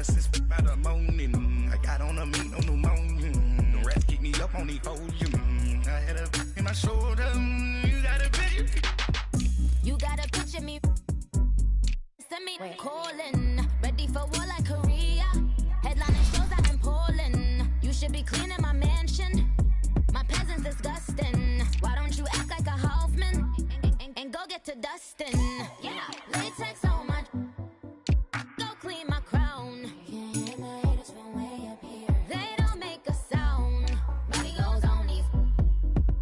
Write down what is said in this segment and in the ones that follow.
sister by the morning. I got on a meat on pneumonia. The rats keep me up on the podium. I had a in my shoulder. You got a picture. You got a picture me. Send me calling. Ready for war like Korea. Headlining shows out in Poland. You should be cleaning my mansion. My peasants disgusting. Why don't you act like a Hoffman and go get to dustin'? Yeah, latex on my. Go clean my crown. You can hear my haters from way up here. They don't make a sound. Body goes on these.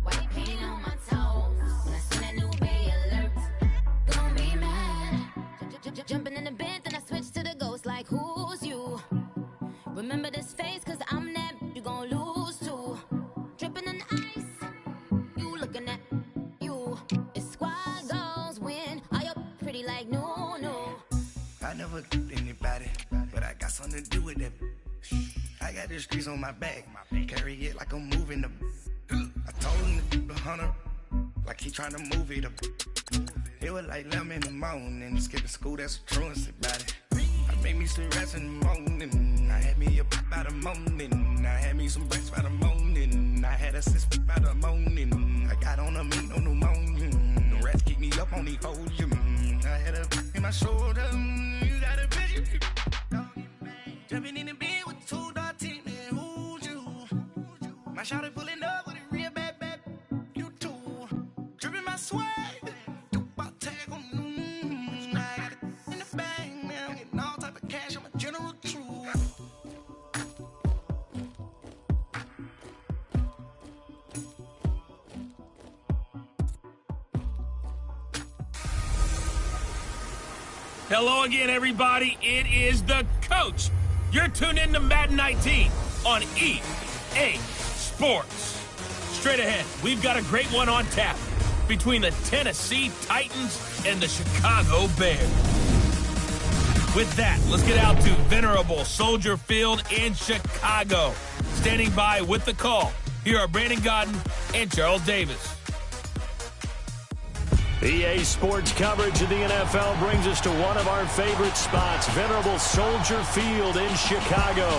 White paint on my toes. When I see that new Bay alert, gonna be mad. Jumping in the bed, then I switch to the ghost like who's you? Remember this face, cause I'm that you gon' lose to. Dripping in ice, you looking at you. It's squad goals win. Are you pretty like no, no? I never killed anybody, but I got something to do with that. I got the streets on my back, carry it like I'm moving the. I told him the hunter, like he trying to move it up. It was like 11 in the morning, skipping school, that's a truancy about it. I made me some rest in the morning, I had me a pop by the morning, I had me some breaks by the morning, I had a sister by the morning, I got on a meat on pneumonia, the rats keep me up on the podium, I had a in my shoulder, you got a picture. Jumping in the bed with 2 dark teeth, man, who's you? My shawty pulling up with a real bad, you too. Dripping my swag. Hello again, everybody. It is the coach. You're tuned in to Madden 19 on EA Sports. Straight ahead, we've got a great one on tap between the Tennessee Titans and the Chicago Bears. With that, let's get out to venerable Soldier Field in Chicago. Standing by with the call, here are Brandon Godden and Charles Davis. EA Sports coverage of the NFL brings us to one of our favorite spots, venerable Soldier Field in Chicago.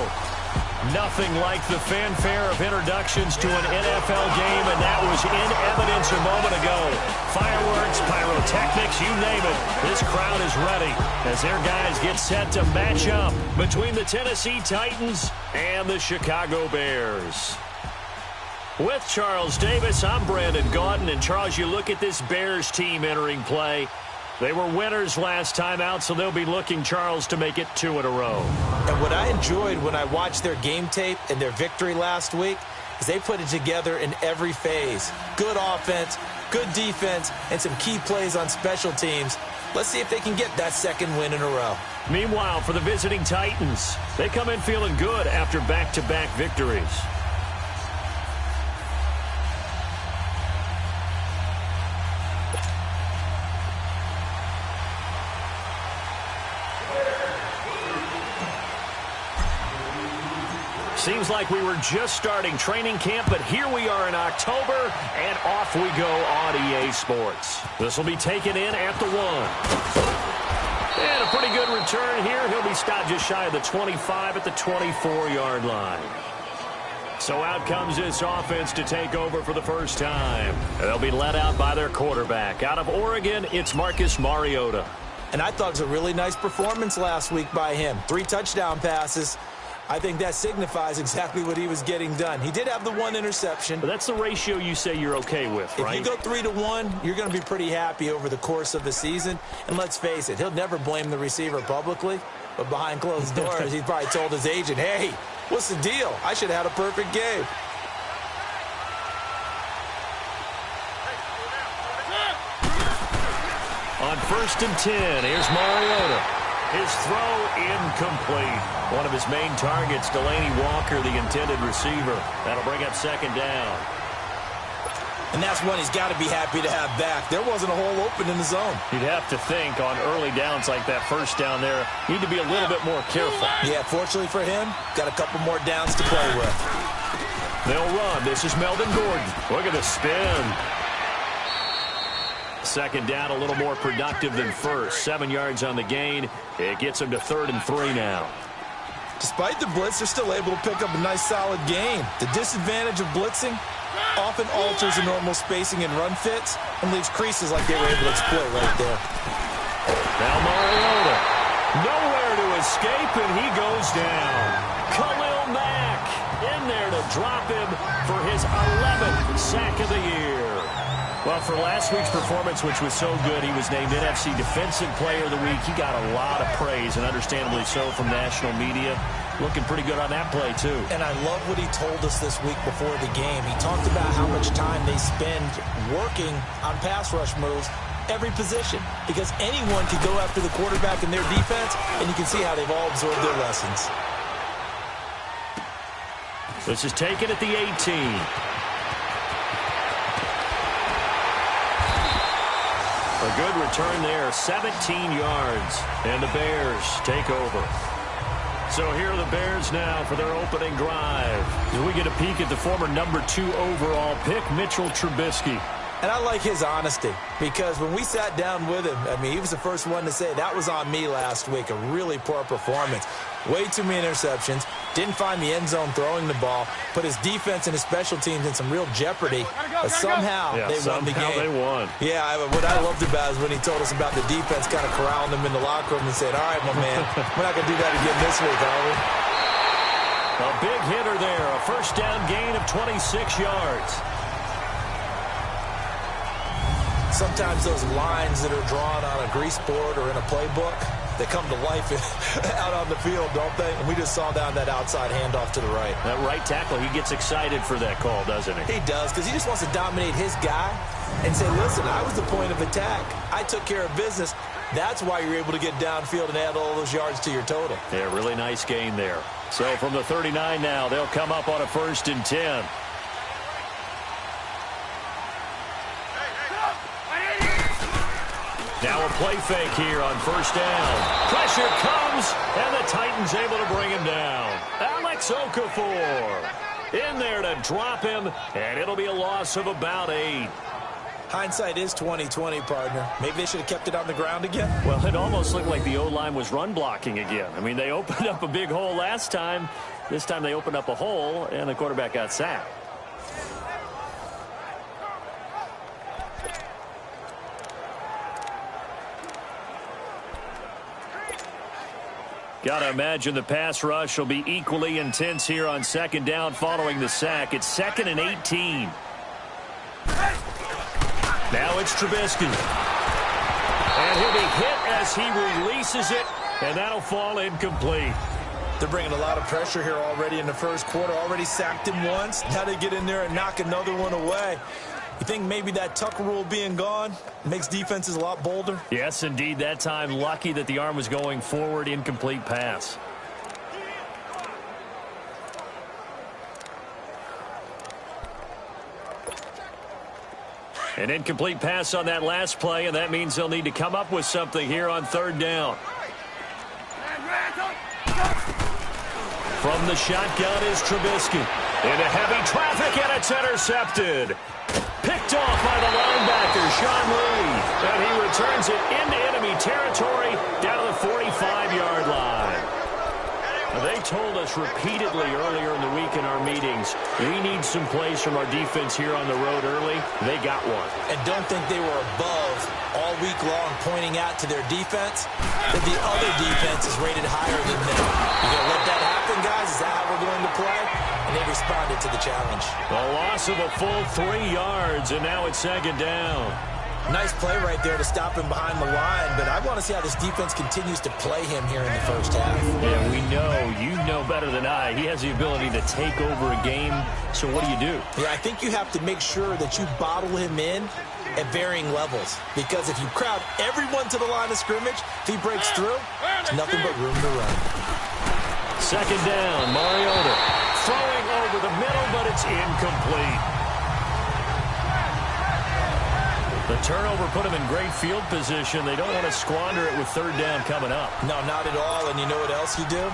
Nothing like the fanfare of introductions to an NFL game, and that was in evidence a moment ago. Fireworks, pyrotechnics, you name it. This crowd is ready as their guys get set to match up between the Tennessee Titans and the Chicago Bears. With Charles Davis, I'm Brandon Gaudin. And Charles, you look at this Bears team entering play. They were winners last time out, so they'll be looking, Charles, to make it 2 in a row. And what I enjoyed when I watched their game tape and their victory last week is they put it together in every phase. Good offense, good defense, and some key plays on special teams. Let's see if they can get that 2nd win in a row. Meanwhile, for the visiting Titans, they come in feeling good after back-to-back victories. Seems like we were just starting training camp, but here we are in October, and off we go on EA Sports. This will be taken in at the 1. And a pretty good return here. He'll be stopped just shy of the 25 at the 24-yard line. So out comes this offense to take over for the first time. They'll be led out by their quarterback. Out of Oregon, it's Marcus Mariota. And I thought it was a really nice performance last week by him. 3 touchdown passes. I think that signifies exactly what he was getting done. He did have the 1 interception. But that's the ratio you say you're okay with, right? If you go 3-1, you're going to be pretty happy over the course of the season. And let's face it, he'll never blame the receiver publicly. But behind closed doors, he probably told his agent, hey, what's the deal? I should have had a perfect game. On 1st and 10, here's Mariota. His throw incomplete. One of his main targets, Delaney Walker, the intended receiver. That'll bring up 2nd down. And that's one he's got to be happy to have back. There wasn't a hole open in the zone. You'd have to think on early downs like that 1st down there, need to be a little bit more careful. Yeah, fortunately for him, got a couple more downs to play with. They'll run. This is Melvin Gordon. Look at the spin. 2nd down, a little more productive than 1st. 7 yards on the gain. It gets him to 3rd and 3 now. Despite the blitz, they're still able to pick up a nice, solid gain. The disadvantage of blitzing often alters the normal spacing and run fits and leaves creases like they were able to exploit right there. Now Mariota, nowhere to escape, and he goes down. Khalil Mack in there to drop him for his 11th sack of the year. Well, for last week's performance, which was so good, he was named NFC Defensive Player of the Week. He got a lot of praise, and understandably so, from national media. Looking pretty good on that play, too. And I love what he told us this week before the game. He talked about how much time they spend working on pass rush moves, every position, because anyone can go after the quarterback in their defense, and you can see how they've all absorbed their lessons. This is taken at the 18. A good return there, 17 yards, and the Bears take over. So here are the Bears now for their opening drive. As we get a peek at the former #2 overall pick, Mitchell Trubisky. And I like his honesty, because when we sat down with him, I mean, he was the first one to say, that was on me last week, a really poor performance. Way too many interceptions, didn't find the end zone throwing the ball, put his defense and his special teams in some real jeopardy, but somehow they won the game. They won. Yeah, what I loved about is when he told us about the defense kind of corralling him in the locker room and said, all right, my man, we're not going to do that again this week, are we? A big hitter there, a first down gain of 26 yards. Sometimes those lines that are drawn on a grease board or in a playbook, they come to life out on the field, don't they? And we just saw down that outside handoff to the right. That right tackle, he gets excited for that call, doesn't he? He does, because he just wants to dominate his guy and say, listen, I was the point of attack. I took care of business. That's why you're able to get downfield and add all those yards to your total. Yeah, really nice gain there. So from the 39 now, they'll come up on a 1st and 10. Now a play fake here on 1st down. Pressure comes, and the Titans able to bring him down. Alex Okafor in there to drop him, and it'll be a loss of about 8. Hindsight is 20/20, partner. Maybe they should have kept it on the ground again. Well, it almost looked like the O-line was run blocking again. I mean, they opened up a big hole last time. This time they opened up a hole, and the quarterback got sacked. Got to imagine the pass rush will be equally intense here on 2nd down following the sack. It's 2nd and 18. Now it's Trubisky. And he'll be hit as he releases it, and that'll fall incomplete. They're bringing a lot of pressure here already in the first quarter. Already sacked him once. Now they get in there and knock another one away. You think maybe that Tucker rule being gone makes defenses a lot bolder? Yes, indeed. That time, lucky that the arm was going forward. Incomplete pass. An incomplete pass on that last play, and that means they'll need to come up with something here on 3rd down. From the shotgun is Trubisky. Into heavy traffic, and it's intercepted. Picked off by the linebacker, Sean Lee. And he returns it into enemy territory down to the 45-yard line. Now, they told us repeatedly earlier in the week in our meetings, we need some plays from our defense here on the road early. They got one. And don't think they were above all week long pointing out to their defense that the other defense is rated higher than them. You going to let that happen, guys? Is that how we're going to play? And they responded to the challenge. A loss of a full 3 yards, and now it's 2nd down. Nice play right there to stop him behind the line, but I want to see how this defense continues to play him here in the first half. Yeah, we know. You know better than I. He has the ability to take over a game, so what do? Yeah, I think you have to make sure that you bottle him in at varying levels, because if you crowd everyone to the line of scrimmage, if he breaks through, there's nothing but room to run. 2nd down, Mariota throwing over the middle, but it's incomplete. The turnover put him in great field position. They don't want to squander it with 3rd down coming up. No, not at all. And you know what else you do?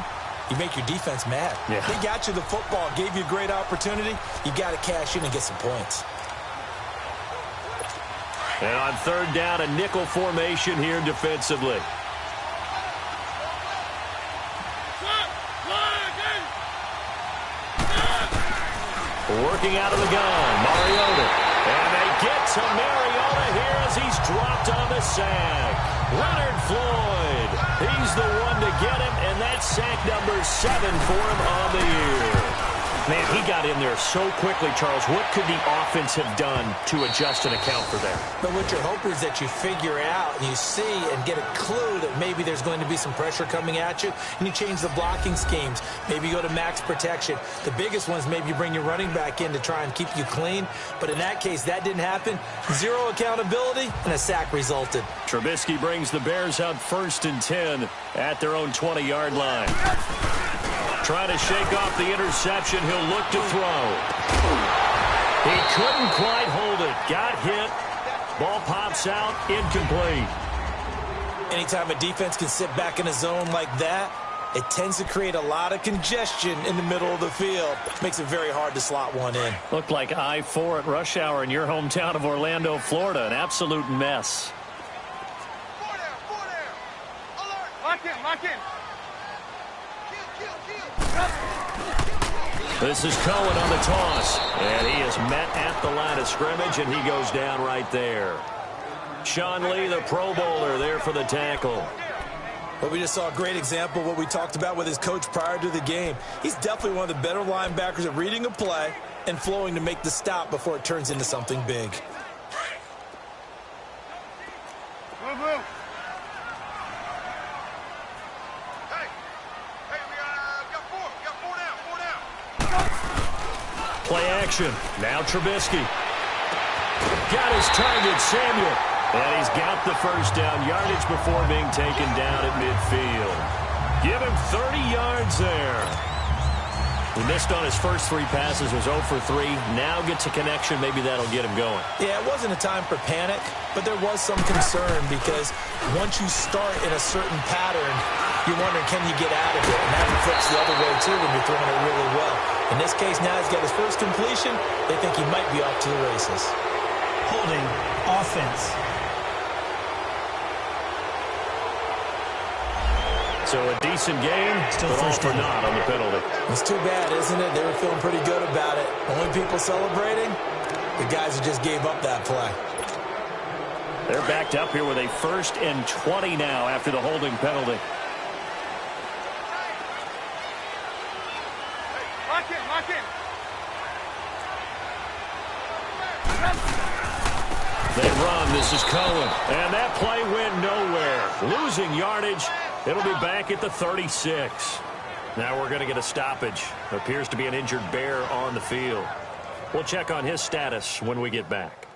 You make your defense mad. Yeah. They got you the football, gave you a great opportunity. You got to cash in and get some points. And on 3rd down, a nickel formation here defensively. Working out of the gun, Mariota. And they get to Mariota here as he's dropped on the sack. Leonard Floyd, he's the one to get him, and that's sack number 7 for him on the year. Man, he got in there so quickly, Charles. What could the offense have done to adjust and account for that? But what you're hoping is that you figure out, and you see and get a clue that maybe there's going to be some pressure coming at you, and you change the blocking schemes. Maybe you go to max protection. The biggest ones, maybe you bring your running back in to try and keep you clean. But in that case, that didn't happen. 0 accountability, and a sack resulted. Trubisky brings the Bears up 1st and 10 at their own 20-yard line. Trying to shake off the interception. He'll look to throw. He couldn't quite hold it. Got hit. Ball pops out. Incomplete. Anytime a defense can sit back in a zone like that, it tends to create a lot of congestion in the middle of the field. Makes it very hard to slot one in. Looked like I-4 at rush hour in your hometown of Orlando, Florida. An absolute mess. 4 down. Alert. Lock in. This is Cohen on the toss, and he is met at the line of scrimmage, and he goes down right there. Sean Lee, the Pro Bowler, there for the tackle. Well, we just saw a great example of what we talked about with his coach prior to the game. He's definitely one of the better linebackers at reading a play and flowing to make the stop before it turns into something big. Move. Play action. Now Trubisky. Got his target, Samuel. And he's got the first down yardage before being taken down at midfield. Give him 30 yards there. He missed on his first 3 passes, was 0 for 3. Now gets a connection. Maybe that'll get him going. Yeah, it wasn't a time for panic, but there was some concern because once you start in a certain pattern, you're wondering, can you get out of it? And that flips the other way, too, when you're throwing it really well. In this case, now he's got his first completion. They think he might be off to the races. Holding offense. So a decent game, but all for naught on the penalty. It's too bad, isn't it? They were feeling pretty good about it. Only people celebrating, the guys who just gave up that play. They're backed up here with a 1st and 20 now after the holding penalty. Lock in. They run. This is Cohen. And that play went nowhere. Losing yardage. It'll be back at the 36. Now we're going to get a stoppage. Appears to be an injured Bear on the field. We'll check on his status when we get back.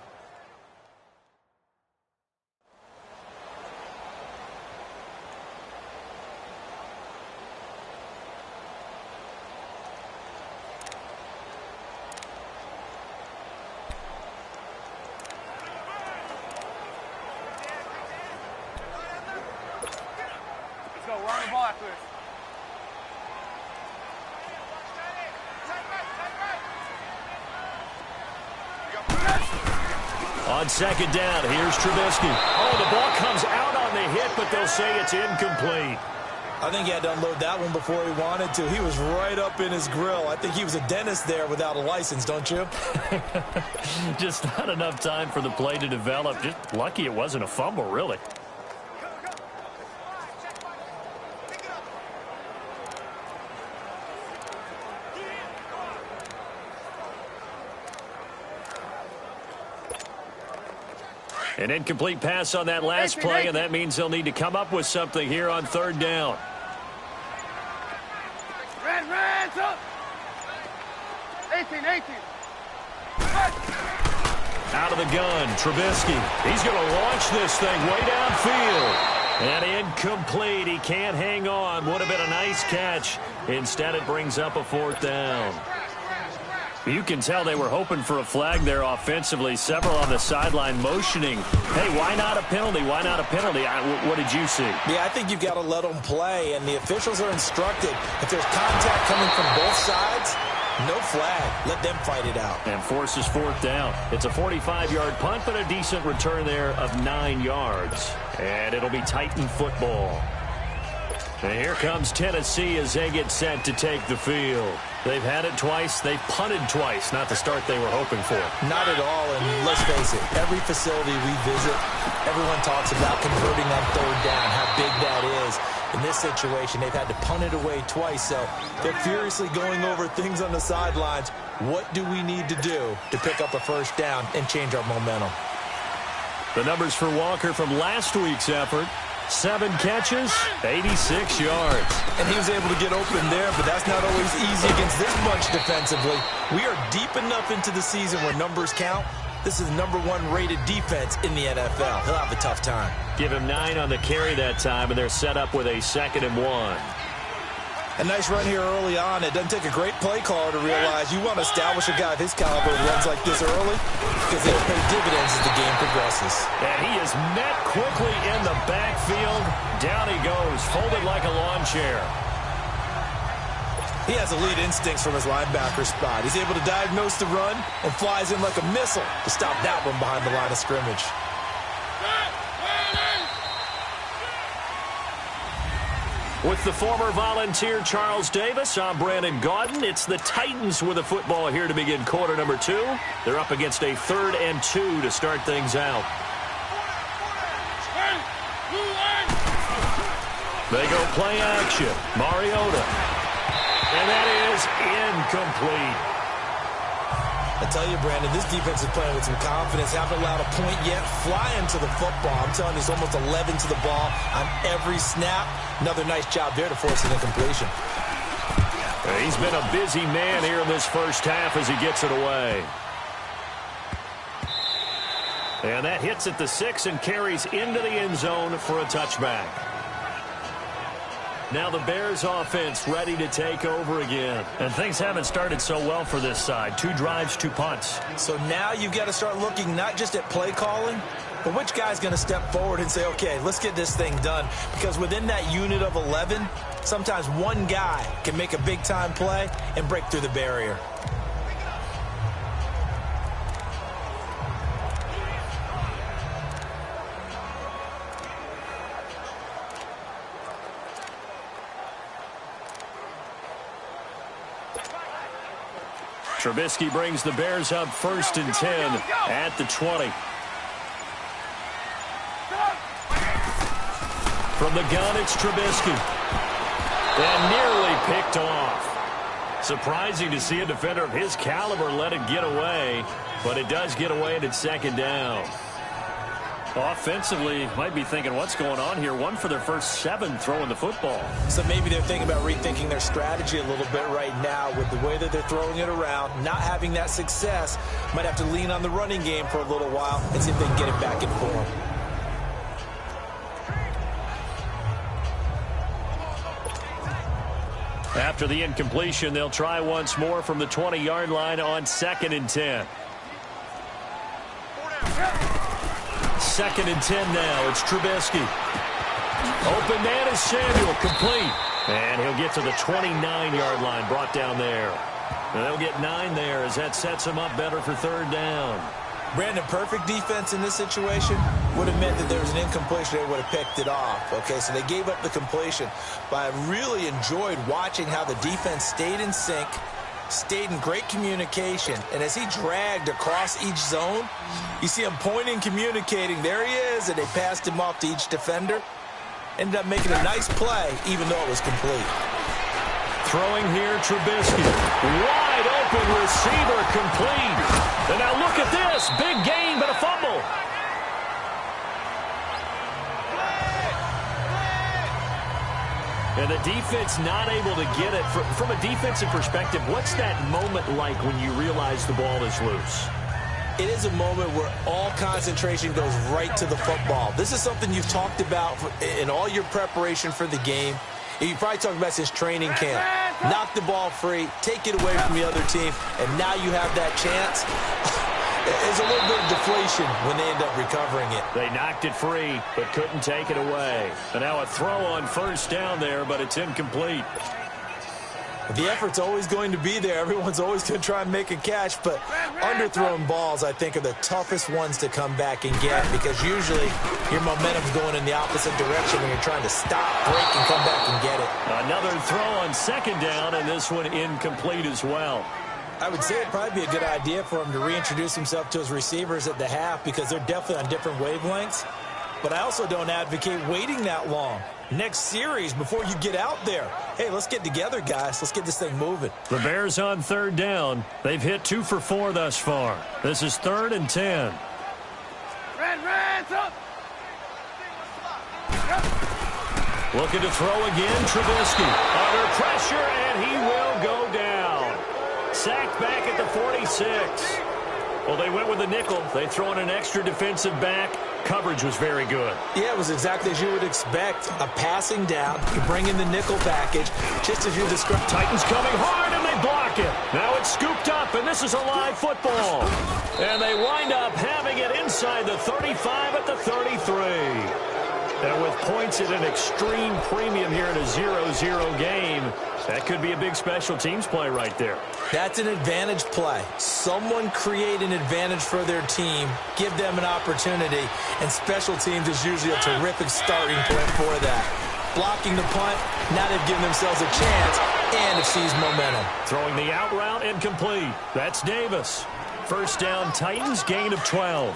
On 2nd down, here's Trubisky. Oh, the ball comes out on the hit, but they'll say it's incomplete. I think he had to unload that one before he wanted to. He was right up in his grill. I think he was a dentist there without a license, don't you? Just not enough time for the play to develop. Just lucky it wasn't a fumble, really. An incomplete pass on that last play, and that means they'll need to come up with something here on 3rd down. Red, up. 18. Out of the gun, Trubisky. He's going to launch this thing way downfield. And incomplete. He can't hang on. Would have been a nice catch. Instead, it brings up a 4th down. You can tell they were hoping for a flag there offensively. Several on the sideline motioning. Hey, why not a penalty? Why not a penalty? What did you see? Yeah, I think you've got to let them play, and the officials are instructed. If there's contact coming from both sides, no flag. Let them fight it out. And forces 4th down. It's a 45-yard punt, but a decent return there of 9 yards. And it'll be Titan football. And here comes Tennessee as they get set to take the field. They've had it twice. They've punted twice. Not the start they were hoping for. Not at all, and let's face it, every facility we visit, everyone talks about converting on third down, how big that is. In this situation, they've had to punt it away twice, so they're furiously going over things on the sidelines. What do we need to do to pick up a first down and change our momentum? The numbers for Walker from last week's effort: 7 catches, 86 yards. And he was able to get open there, but that's not always easy against this bunch defensively. We are deep enough into the season where numbers count. This is the #1 rated defense in the NFL. He'll have a tough time. Give him 9 on the carry that time, and they're set up with a 2nd and 1. A nice run here early on. It doesn't take a great play caller to realize you want to establish a guy of his caliber who runs like this early because they'll pay dividends as the game progresses. And he is met quickly in the backfield. Down he goes, folded like a lawn chair. He has elite instincts from his linebacker spot. He's able to diagnose the run and flies in like a missile to stop that one behind the line of scrimmage. With the former Volunteer Charles Davis, I'm Brandon Gaudin. It's the Titans with the football here to begin quarter number 2. They're up against a 3rd and 2 to start things out. They go play action. Mariota. And that is incomplete. I tell you, Brandon, this defense is playing with some confidence. Haven't allowed a point yet. Flying to the football. I'm telling you, it's almost 11 to the ball on every snap. Another nice job there to force an incompletion. He's been a busy man here in this first half as he gets it away. And that hits at the 6 and carries into the end zone for a touchback. Now the Bears offense ready to take over again. And things haven't started so well for this side. 2 drives, 2 punts. So now you've got to start looking not just at play calling, but which guy's going to step forward and say, okay, let's get this thing done. Because within that unit of 11, sometimes one guy can make a big-time play and break through the barrier. Trubisky brings the Bears up 1st and 10 at the 20. From the gun, it's Trubisky. And nearly picked off. Surprising to see a defender of his caliber let it get away, but it does get away and it's 2nd down. Offensively, might be thinking, what's going on here? 1 for their first 7 throwing the football. So maybe they're thinking about rethinking their strategy a little bit right now with the way that they're throwing it around, not having that success. Might have to lean on the running game for a little while and see if they can get it back in form. After the incompletion, they'll try once more from the 20-yard line on 2nd and 10. 2nd and 10 now. It's Trubisky. Open man is Samuel. Complete. And he'll get to the 29-yard line. Brought down there. And they'll get 9 there as that sets him up better for 3rd down. Brandon, perfect defense in this situation would have meant that there was an incompletion. They would have picked it off. Okay, so they gave up the completion. But I really enjoyed watching how the defense stayed in sync, stayed in great communication, and as he dragged across each zone, you see him pointing, communicating. There he is, and they passed him off to each defender. Ended up making a nice play, even though it was complete. Throwing here, Trubisky. Wide open receiver, complete. And now look at this. Big gain, but a fumble. And the defense not able to get it. From a defensive perspective, what's that moment like when you realize the ball is loose? It is a moment where all concentration goes right to the football. This is something you've talked about in all your preparation for the game. You probably talked about since training camp. Knock the ball free, take it away from the other team, and now you have that chance. There's a little bit of deflation when they end up recovering it. They knocked it free, but couldn't take it away. And now a throw on 1st down there, but it's incomplete. The effort's always going to be there. Everyone's always going to try and make a catch, but underthrown balls, I think, are the toughest ones to come back and get because usually your momentum's going in the opposite direction when you're trying to stop, break, and come back and get it. Another throw on second down, and this one incomplete as well. I would say it'd probably be a good idea for him to reintroduce himself to his receivers at the half because they're definitely on different wavelengths. But I also don't advocate waiting that long. Next series before you get out there. Hey, let's get together, guys. Let's get this thing moving. The Bears on third down. They've hit 2 for 4 thus far. This is 3rd and 10. Red, up. Looking to throw again, Trubisky. Under pressure, and he will go down. Sacked back at the 46. Well, they went with the nickel. They throw in an extra defensive back. Coverage was very good. Yeah, it was exactly as you would expect. A passing down. You bring in the nickel package, just as you described. Titans coming hard, and they block it. Now it's scooped up, and this is a live football. And they wind up having it inside the 35 at the 33. And with points at an extreme premium here in a 0-0 game, that could be a big special teams play right there. That's an advantage play. Someone create an advantage for their team, give them an opportunity, and special teams is usually a terrific starting point for that. Blocking the punt, now they've given themselves a chance and have seized momentum. Throwing the out route incomplete. That's Davis. First down, Titans, gain of 12.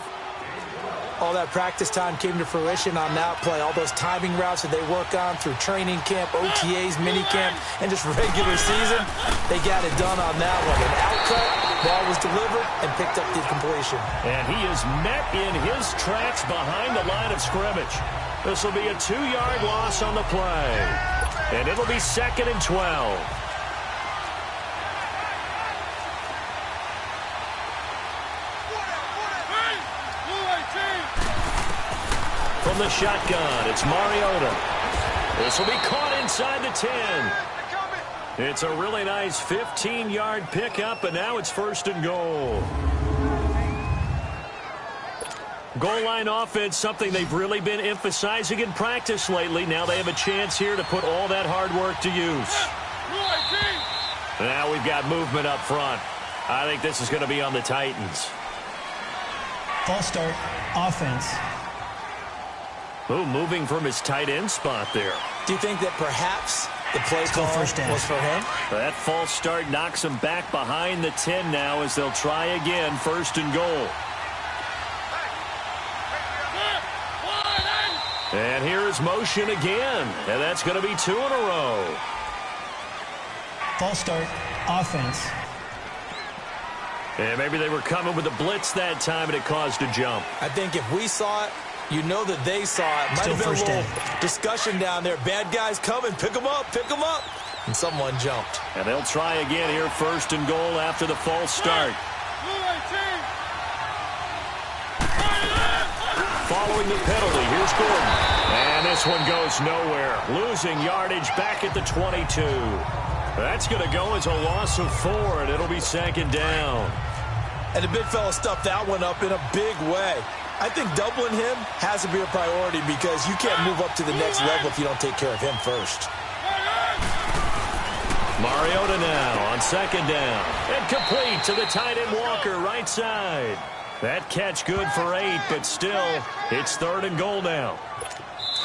All that practice time came to fruition on that play. All those timing routes that they work on through training camp, OTAs, minicamp, and just regular season, they got it done on that one. An outcut, ball was delivered, and picked up the completion. And he is met in his tracks behind the line of scrimmage. This will be a 2-yard loss on the play. And it'll be 2nd and 12. From the shotgun, it's Mariota. This will be caught inside the 10. It's a really nice 15-yard pickup, and now it's 1st and goal. Goal line offense, something they've really been emphasizing in practice lately. Now they have a chance here to put all that hard work to use. Now we've got movement up front. I think this is going to be on the Titans. False start, offense. Ooh, moving from his tight end spot there. Do you think that perhaps the play call was for him? That false start knocks him back behind the 10 now as they'll try again, 1st and goal. And here is motion again, and that's going to be 2 in a row. False start, offense. And maybe they were coming with a blitz that time, and it caused a jump. I think if we saw it, you know that they saw it. Might have been a little discussion down there. Bad guys coming. Pick them up. Pick them up. And someone jumped. And they'll try again here, 1st and goal after the false start. Following the penalty, here's Gordon. And this one goes nowhere. Losing yardage back at the 22. That's going to go as a loss of 4, and it'll be 2nd down. And the big fella stuffed that one up in a big way. I think doubling him has to be a priority because you can't move up to the next level if you don't take care of him first. Mariota now on 2nd down. And complete to the tight end Walker, right side. That catch good for 8, but still, it's 3rd and goal now.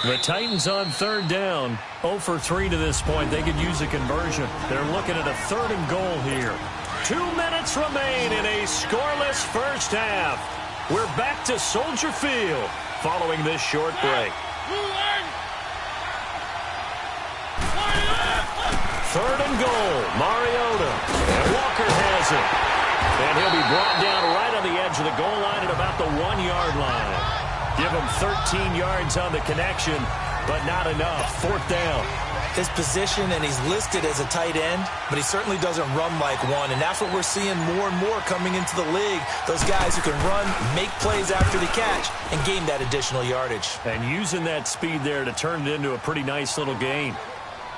The Titans on 3rd down, 0 for 3 to this point. They could use a conversion. They're looking at a 3rd and goal here. 2 minutes remain in a scoreless first half. We're back to Soldier Field following this short break. 3rd and goal, Mariota. And Walker has it. And he'll be brought down right on the edge of the goal line at about the 1-yard line. Give him 13 yards on the connection, but not enough. 4th down. His position, and he's listed as a tight end, but he certainly doesn't run like one, and that's what we're seeing more and more coming into the league. Those guys who can run, make plays after the catch, and gain that additional yardage. And using that speed there to turn it into a pretty nice little gain.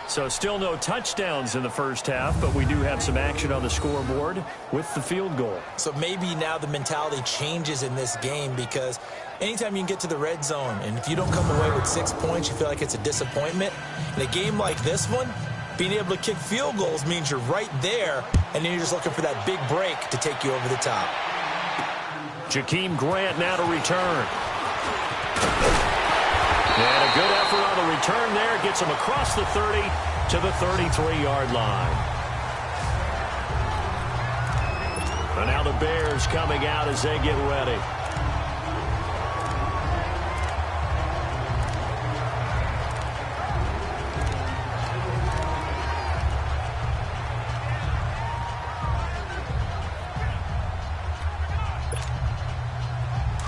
So still no touchdowns in the first half, but we do have some action on the scoreboard with the field goal. So maybe now the mentality changes in this game because anytime you can get to the red zone, and if you don't come away with 6 points, you feel like it's a disappointment. In a game like this one, Being able to kick field goals means you're right there, and then you're just looking for that big break to take you over the top. Jakeem Grant now to return. And a good effort on the return there. Gets him across the 30 to the 33-yard line. And now the Bears coming out as they get ready.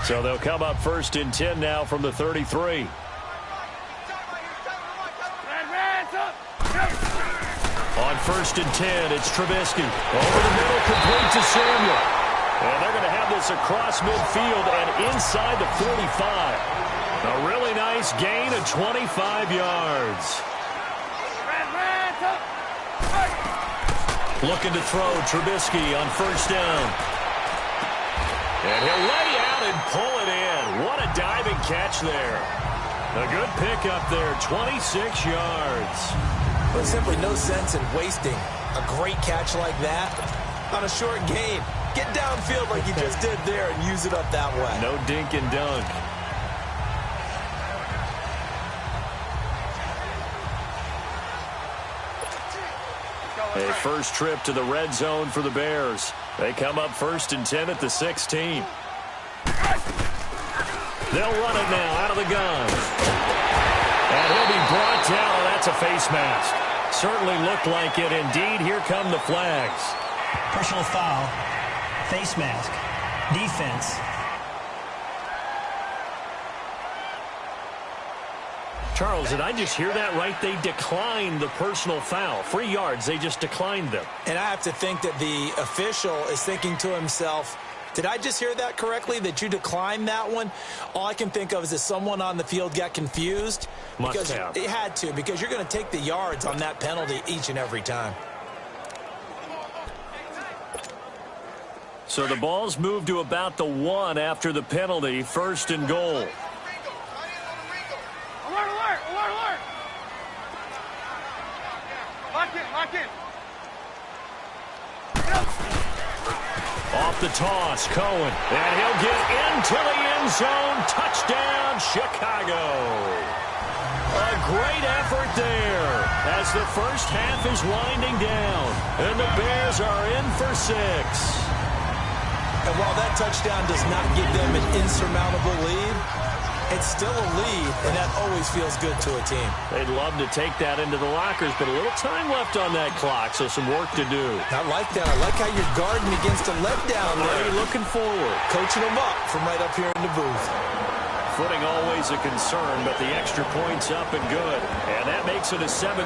So they'll come up 1st and 10 now from the 33. On 1st and 10, it's Trubisky. Over the middle, complete to Samuel. And they're going to have this across midfield and inside the 45. A really nice gain of 25 yards. Looking to throw Trubisky on 1st down. And he'll lay out and pull it in. What a diving catch there. A good pickup there, 26 yards. There's simply no sense in wasting a great catch like that on a short gain. Get downfield like you just did there and use it up that way. No dink and dunk. A first trip to the red zone for the Bears. They come up 1st and 10 at the 16. They'll run it now out of the gun. And he'll be brought down. That's a face mask. Certainly looked like it. Indeed, here come the flags. Personal foul. Face mask. Defense. Charles, did I just hear that right? They declined the personal foul. 3 yards, they just declined them. And I have to think that the official is thinking to himself, did I just hear that correctly, that you declined that one? All I can think of is that someone on the field got confused. Must have. It had to, because you're going to take the yards on that penalty each and every time. So the ball's moved to about the 1 after the penalty. 1st and goal. Alert! Lock in. Off the toss, Cohen. And he'll get into the end zone. Touchdown, Chicago. A great effort there as the first half is winding down. And the Bears are in for 6. And while that touchdown does not give them an insurmountable lead, it's still a lead, and that always feels good to a team. They'd love to take that into the lockers, but a little time left on that clock, so some work to do. I like that. I like how you're guarding against a letdown there. Already looking forward. Coaching them up from right up here in the booth. Footing always a concern, but the extra point's up and good. And that makes it a 7-3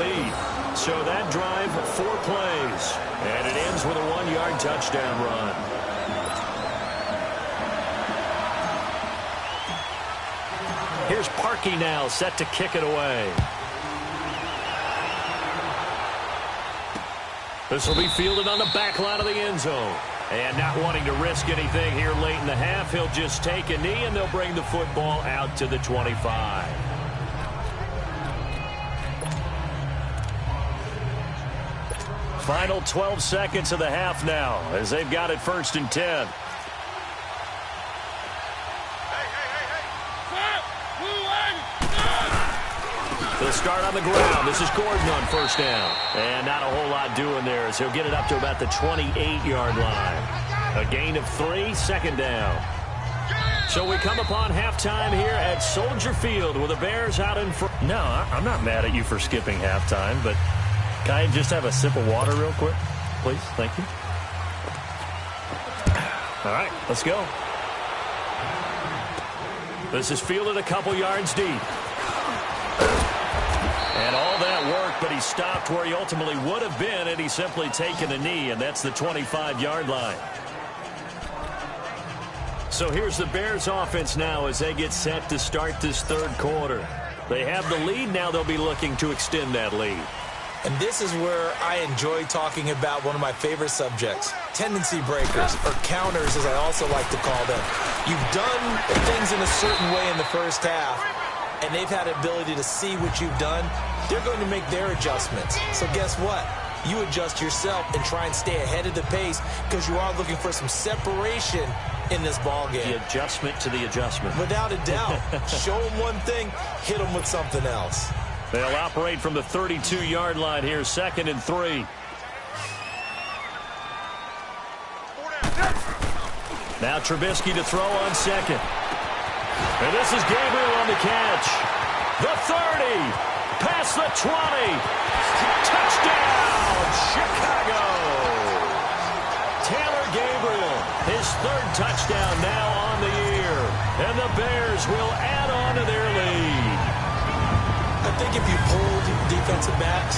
lead. So that drive, 4 plays. And it ends with a 1-yard touchdown run. Here's Parkey now, set to kick it away. This will be fielded on the back line of the end zone. And not wanting to risk anything here late in the half, he'll just take a knee, and they'll bring the football out to the 25. Final 12 seconds of the half now, as they've got it 1st and 10. They'll start on the ground. This is Gordon on 1st down. And not a whole lot doing there as he'll get it up to about the 28-yard line. A gain of 3, 2nd down. So we come upon halftime here at Soldier Field with the Bears out in front. No, I'm not mad at you for skipping halftime, but can I just have a sip of water real quick? Please, thank you. All right, let's go. This is fielded a couple yards deep. And all that work, but he stopped where he ultimately would have been had he simply taken a knee, and that's the 25-yard line. So here's the Bears offense now as they get set to start this 3rd quarter. They have the lead. Now they'll be looking to extend that lead. And this is where I enjoy talking about one of my favorite subjects, tendency breakers, or counters as I also like to call them. You've done things in a certain way in the first half, and they've had the ability to see what you've done they're going to make their adjustments. So guess what? You adjust yourself and try and stay ahead of the pace because you are looking for some separation in this ball game. The adjustment to the adjustment. Without a doubt. Show them one thing, hit them with something else. They'll operate from the 32-yard line here, 2nd and 3. Now Trubisky to throw on 2nd. And this is Gabriel on the catch. The 30, past the 20. Touchdown, Chicago. Taylor Gabriel, his 3rd touchdown now on the year. And the Bears will add on to their lead. I think if you pulled defensive backs,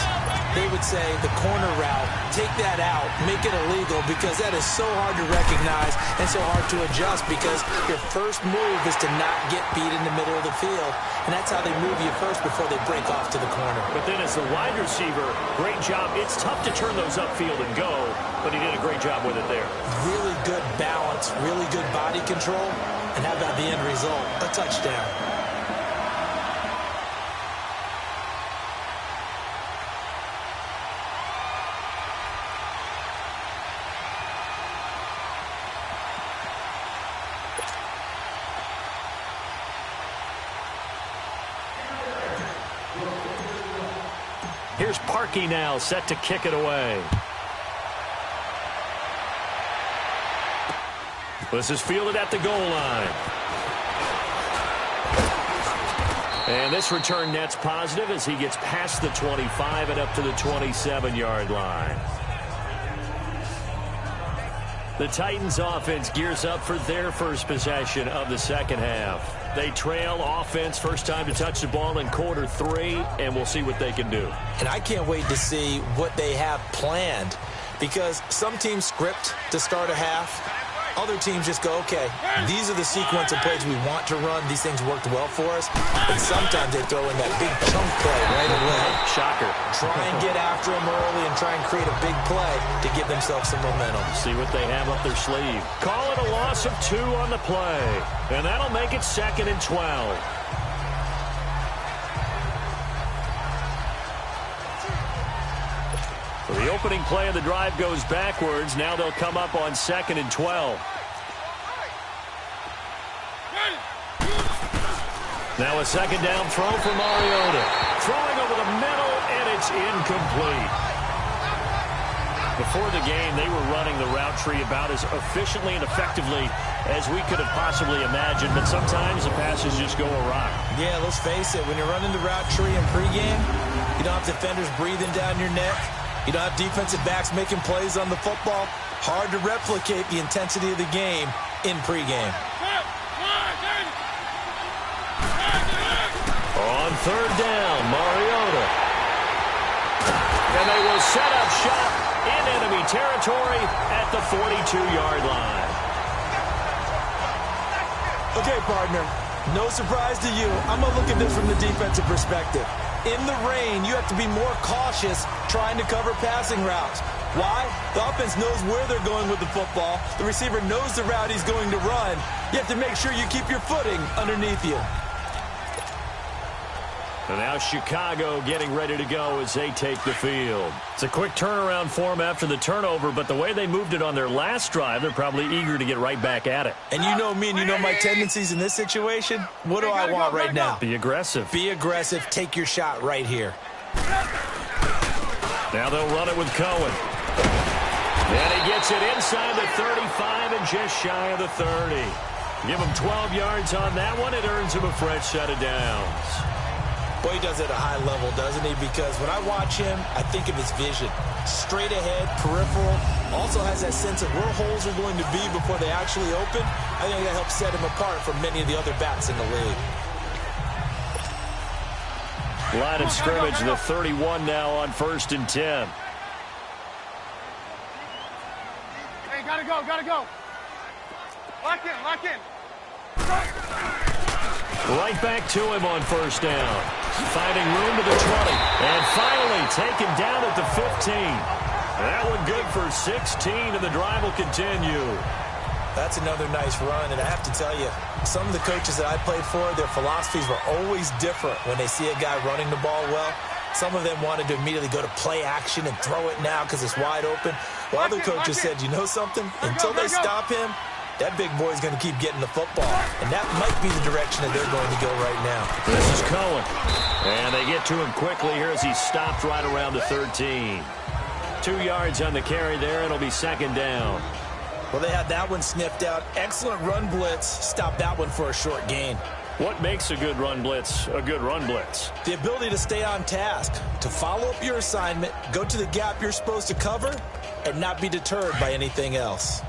they would say the corner route, take that out, make it illegal, because that is so hard to recognize and so hard to adjust, because your first move is to not get beat in the middle of the field, and that's how they move you first before they break off to the corner. But then as the wide receiver, great job. It's tough to turn those upfield and go, but he did a great job with it there. Really good balance, really good body control, and how about the end result? A touchdown. Here's Parkey now, set to kick it away. This is fielded at the goal line. And this return net's positive as he gets past the 25 and up to the 27-yard line. The Titans offense gears up for their first possession of the second half. They trail offense, first time to touch the ball in quarter 3, and we'll see what they can do. And I can't wait to see what they have planned, because some teams script to start a half. Other teams just go, okay, these are the sequence of plays we want to run. These things worked well for us. And sometimes they throw in that big chunk play right away. Shocker. Try and get after them early and try and create a big play to give themselves some momentum. See what they have up their sleeve. Call it a loss of 2 on the play. And that'll make it 2nd and 12. So the opening play of the drive goes backwards. Now they'll come up on 2nd and 12. Now a 2nd down throw for Mariota. Throwing over the middle, and it's incomplete. Before the game, they were running the route tree about as efficiently and effectively as we could have possibly imagined, but sometimes the passes just go awry. Yeah, let's face it. When you're running the route tree in pregame, you don't have defenders breathing down your neck. You don't have defensive backs making plays on the football. Hard to replicate the intensity of the game in pregame. On 3rd down, Mariota. And they will set up shop in enemy territory at the 42-yard line. Okay, partner, no surprise to you. I'm going to look at this from the defensive perspective. In the rain, you have to be more cautious trying to cover passing routes. Why? The offense knows where they're going with the football. The receiver knows the route he's going to run. You have to make sure you keep your footing underneath you. And now Chicago getting ready to go as they take the field. It's a quick turnaround for them after the turnover, but the way they moved it on their last drive, they're probably eager to get right back at it. And you know me and you know my tendencies in this situation. What do I want right now? Be aggressive. Be aggressive. Take your shot right here. Now they'll run it with Cohen. And he gets it inside the 35 and just shy of the 30. Give him 12 yards on that one. It earns him a fresh set of downs. Boy, he does it at a high level, doesn't he? Because when I watch him, I think of his vision. Straight ahead, peripheral. Also has that sense of where holes are going to be before they actually open. I think that helps set him apart from many of the other backs in the league. Line of scrimmage, the 31 now on 1st and 10. Hey, gotta go, gotta go. Lock in, lock in. Right back to him on 1st down. Finding room to the 20. And finally taken down at the 15. That one good for 16, and the drive will continue. That's another nice run, and I have to tell you, some of the coaches that I played for, their philosophies were always different when they see a guy running the ball well. Some of them wanted to immediately go to play action and throw it now because it's wide open. While other coaches said, you know something? Until they stop him, that big boy's going to keep getting the football. And that might be the direction that they're going to go right now. This is Cohen. And they get to him quickly here as he stopped right around the 13. 2 yards on the carry there. It'll be second down. Well, they had that one sniffed out. Excellent run blitz. Stopped that one for a short gain. What makes a good run blitz a good run blitz? The ability to stay on task, to follow up your assignment, go to the gap you're supposed to cover, and not be deterred by anything else.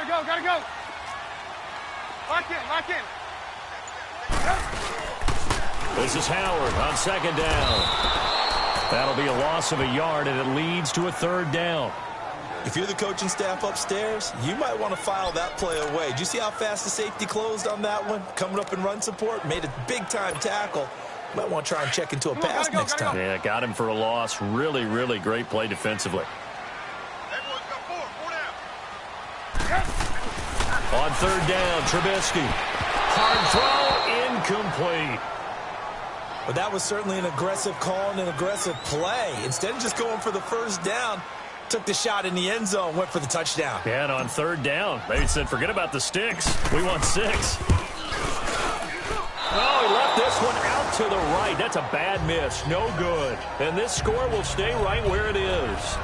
Gotta go. Lock in. This is Howard on second down. That'll be a loss of a yard, and it leads to a third down. If you're the coaching staff upstairs, you might want to file that play away. Did you see how fast the safety closed on that one? Coming up in run support, made a big-time tackle. Might want to try and check into a pass next time. Yeah, got him for a loss. Really, really great play defensively. On third down, Trubisky. Hard throw, incomplete. But that was certainly an aggressive call and an aggressive play. Instead of just going for the first down, took the shot in the end zone, went for the touchdown. Yeah, and on third down, they said, forget about the sticks. We want 6. Oh, he left this one out to the right. That's a bad miss. No good. And this score will stay right where it is.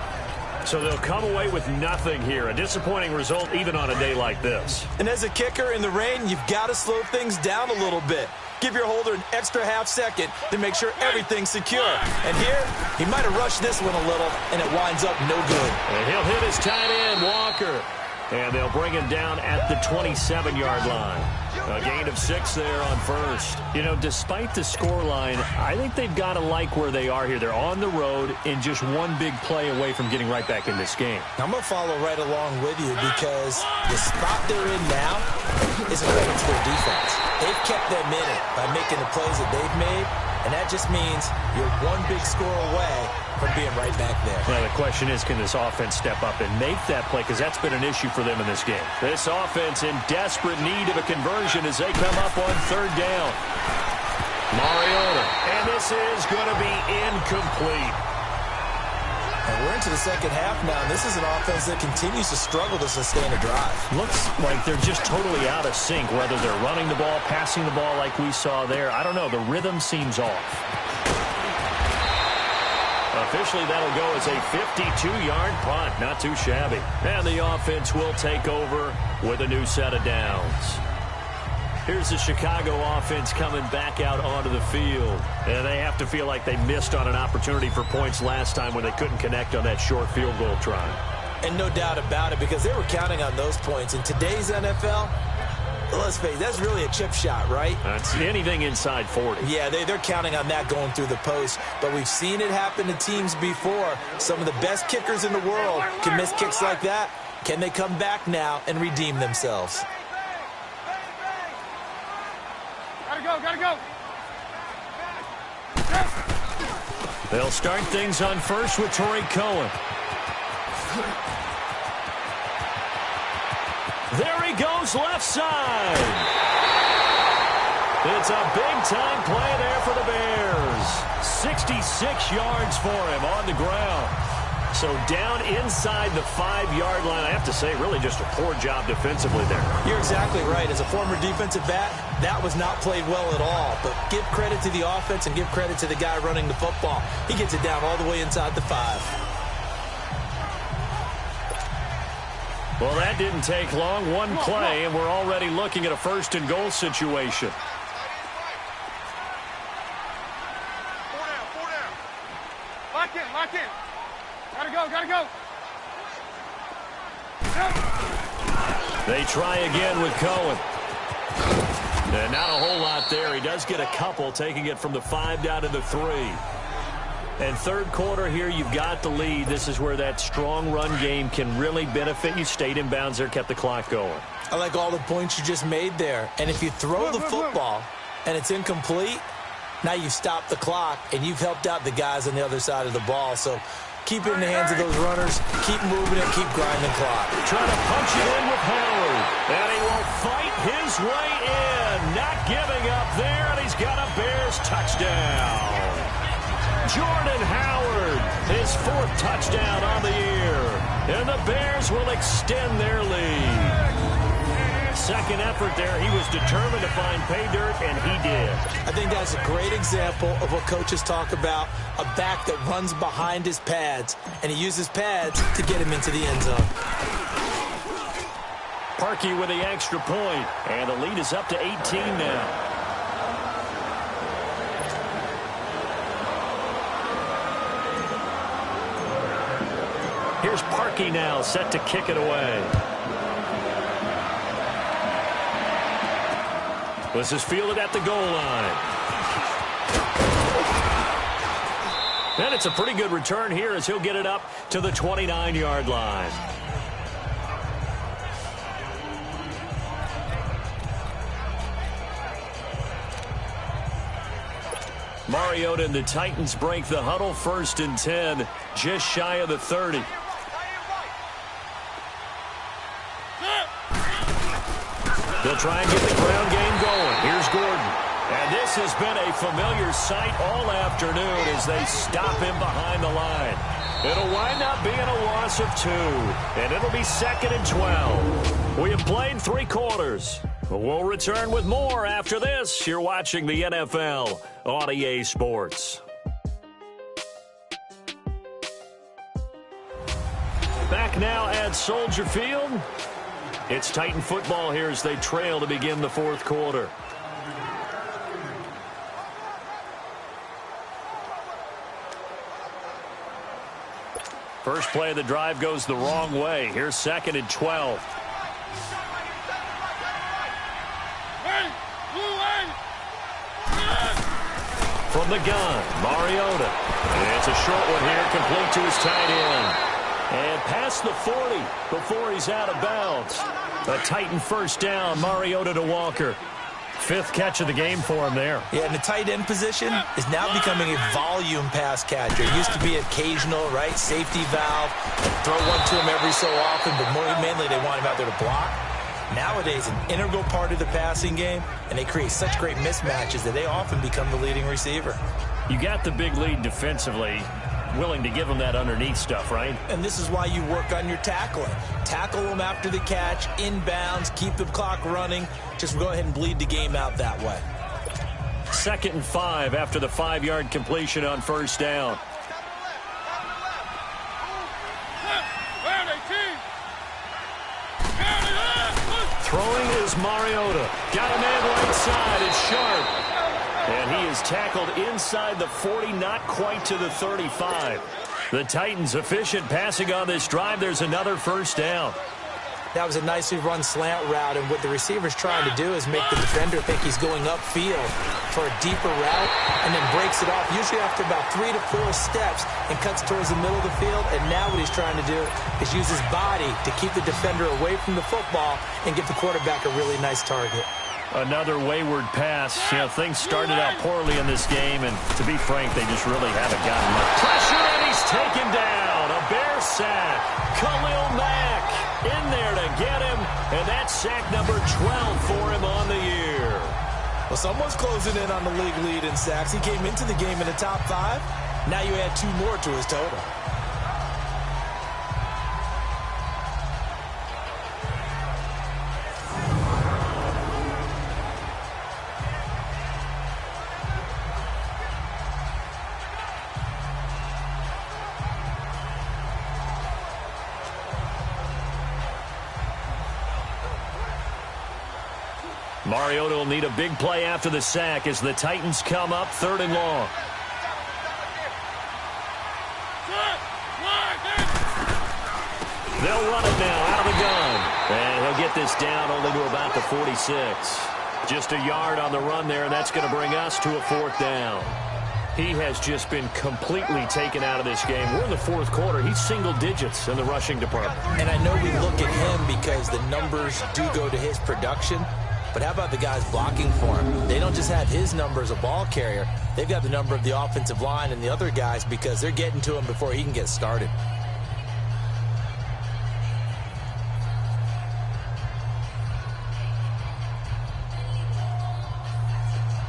So they'll come away with nothing here. A disappointing result even on a day like this. And as a kicker in the rain, you've got to slow things down a little bit. Give your holder an extra half second to make sure everything's secure. And here, he might have rushed this one a little, and it winds up no good. And he'll hit his tight end, Walker. And they'll bring him down at the 27-yard line. A gain of 6 there on first. You know, despite the scoreline, I think they've got to like where they are here. They're on the road and just one big play away from getting right back in this game. I'm going to follow right along with you because the spot they're in now is a credit to their defense. They've kept them in it by making the plays that they've made, and that just means you're one big score away from being right back there. Well, the question is, can this offense step up and make that play? Because that's been an issue for them in this game. This offense in desperate need of a conversion as they come up on third down. Mariota. And this is going to be incomplete. And we're into the second half now. This is an offense that continues to struggle to sustain a drive. Looks like they're just totally out of sync, whether they're running the ball, passing the ball like we saw there. I don't know. The rhythm seems off. Officially, that'll go as a 52-yard punt. Not too shabby. And the offense will take over with a new set of downs. Here's the Chicago offense coming back out onto the field. And they have to feel like they missed on an opportunity for points last time when they couldn't connect on that short field goal try. And no doubt about it, because they were counting on those points. In today's NFL, let's face it, that's really a chip shot, right? That's anything inside 40. Yeah, they're counting on that going through the post. But we've seen it happen to teams before. Some of the best kickers in the world can miss kicks like that. Can they come back now and redeem themselves? Gotta go. They'll start things on first with Torrey Cohen. There he goes, left side. It's a big-time play there for the Bears. 66 yards for him on the ground. So down inside the 5-yard line. I have to say, really just a poor job defensively there. You're exactly right. As a former defensive back, that was not played well at all. But give credit to the offense and give credit to the guy running the football. He gets it down all the way inside the 5. Well, that didn't take long. One play, and we're already looking at a first-and-goal situation. Lock in. Gotta go. They try again with Cohen. And not a whole lot there. He does get a couple, taking it from the 5 down to the 3. And third quarter here, you've got the lead. This is where that strong run game can really benefit you. Stayed in bounds there, kept the clock going. I like all the points you just made there. And if you throw the football and it's incomplete, now you've stopped the clock and you've helped out the guys on the other side of the ball. So keep it in the hands of those runners. Keep moving it. Keep grinding the clock. Trying to punch it in with Howard. And he won't will fight his way in. Not giving up there, and he's got a Bears touchdown. Jordan Howard, his 4th touchdown on the year. And the Bears will extend their lead. Second effort there, he was determined to find pay dirt, and he did. I think that's a great example of what coaches talk about, a back that runs behind his pads, and he uses pads to get him into the end zone. Parkey with the extra point, and the lead is up to 18 now. Here's Parkey now, set to kick it away. This is fielded at the goal line. And it's a pretty good return here as he'll get it up to the 29-yard line. Mariota and the Titans break the huddle, 1st and 10, just shy of the 30. They'll try and get the ground game going. Here's Gordon. And this has been a familiar sight all afternoon as they stop him behind the line. It'll wind up being a loss of 2, and it'll be 2nd and 12. We have played 3 quarters. We'll return with more after this. You're watching the NFL on EA Sports. Back now at Soldier Field. It's Titan football here as they trail to begin the 4th quarter. First play of the drive goes the wrong way. Here's 2nd and 12. From the gun, Mariota. And it's a short one here, complete to his tight end. And past the 40 before he's out of bounds. A Titan first down, Mariota to Walker. 5th catch of the game for him there. Yeah, and the tight end position is now becoming a volume pass catcher. It used to be occasional, right, safety valve. Throw one to him every so often, but mainly they want him out there to block. Nowadays, an integral part of the passing game, and they create such great mismatches that they often become the leading receiver. You got the big lead defensively, willing to give them that underneath stuff, right? And this is why you work on your tackling. Tackle them after the catch, inbounds, keep the clock running. Just go ahead and bleed the game out that way. 2nd and 5 after the 5-yard completion on first down. Throwing is Mariota. Got a man right side. It's Sharp. And he is tackled inside the 40, not quite to the 35. The Titans efficient passing on this drive. There's another first down. That was a nicely run slant route, and what the receiver's trying to do is make the defender think he's going upfield for a deeper route and then breaks it off, usually after about 3 to 4 steps, and cuts towards the middle of the field. And now what he's trying to do is use his body to keep the defender away from the football and give the quarterback a really nice target. Another wayward pass. You know, things started out poorly in this game, and to be frank, they just really haven't gotten much pressure, and he's taken down. A Bear sack. Khalil Mack in there to get him, and that's sack number 12 for him on the year. Well, someone's closing in on the league lead in sacks. He came into the game in the top 5. Now you add 2 more to his total. Mariota will need a big play after the sack as the Titans come up 3rd and long. They'll run it now out of the gun. And he'll get this down only to about the 46. Just a yard on the run there, and that's going to bring us to a 4th down. He has just been completely taken out of this game. We're in the 4th quarter. He's single digits in the rushing department. And I know we look at him because the numbers do go to his production. But how about the guys blocking for him? They don't just have his number as a ball carrier. They've got the number of the offensive line and the other guys because they're getting to him before he can get started.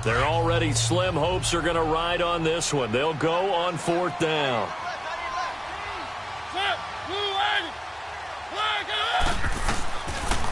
Their already slim hopes are going to ride on this one. They'll go on 4th down.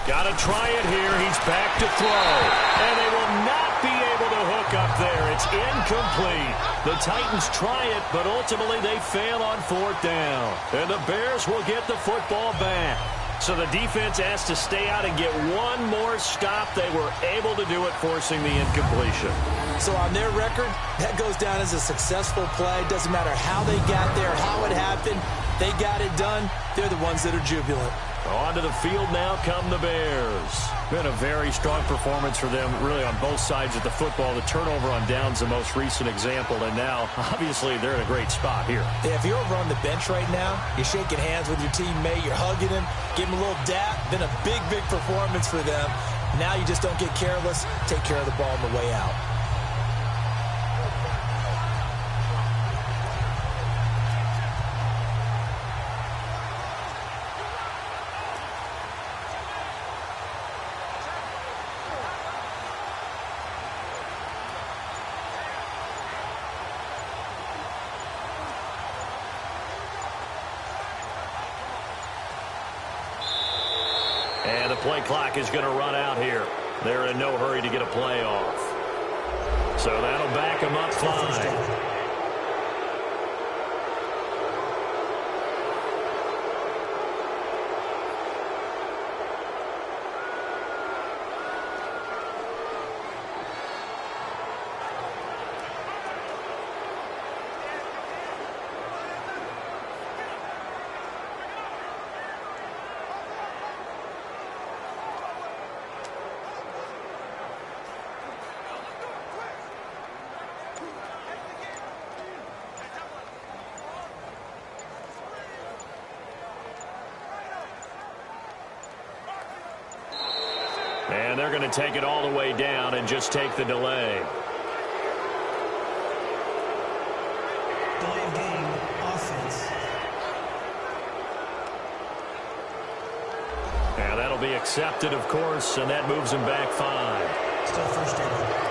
Got to try it here. He's back to throw. And they will not be able to hook up there. It's incomplete. The Titans try it, but ultimately they fail on 4th down. And the Bears will get the football back. So the defense has to stay out and get one more stop. They were able to do it, forcing the incompletion. So on their record, that goes down as a successful play. Doesn't matter how they got there, how it happened. They got it done. They're the ones that are jubilant. Onto the field now come the Bears. Been a very strong performance for them, really, on both sides of the football. The turnover on downs, the most recent example, and now, obviously, they're in a great spot here. Yeah, if you're over on the bench right now, you're shaking hands with your teammate, you're hugging him, give him a little dap. Been a big, big performance for them. Now you just don't get careless. Take care of the ball on the way out. And the play clock is going to run out here. They're in no hurry to get a play off. So that'll back them up 5. And they're going to take it all the way down and just take the delay. Delay of game, offense. And that'll be accepted, of course, and that moves them back 5. Still first down.